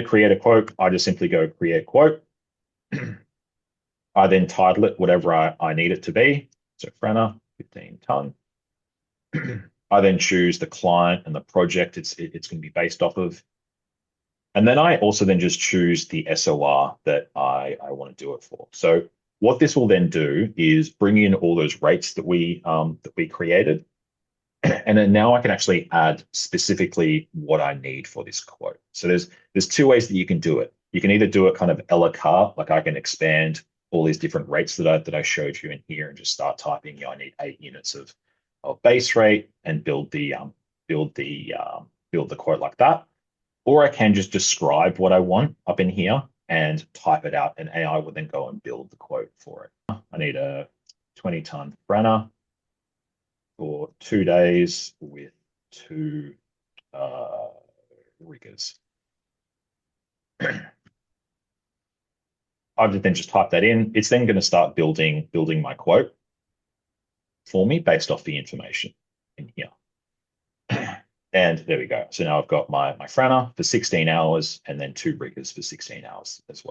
create a quote, I just simply go create quote. I then title it whatever I need it to be. So franna, 15 ton. I then choose the client and the project it's going to be based off of. And then I also then just choose the SOR that I want to do it for. So what this will then do is bring in all those rates that we created. And then now I can actually add specifically what I need for this quote. So there's two ways that you can do it. You can either do it kind of a la carte, like I can expand all these different rates that I showed you in here and just start typing, I need 8 units of base rate and build the quote like that. Or I can just describe what I want up in here and type it out, and AI will then go and build the quote for it. I need a 20-ton franna for 2 days with 2 riggers. I've then just typed that in. It's then going to start building my quote for me based off the information in here. And there we go. So now I've got my franna for 16 hours and then 2 riggers for 16 hours as well.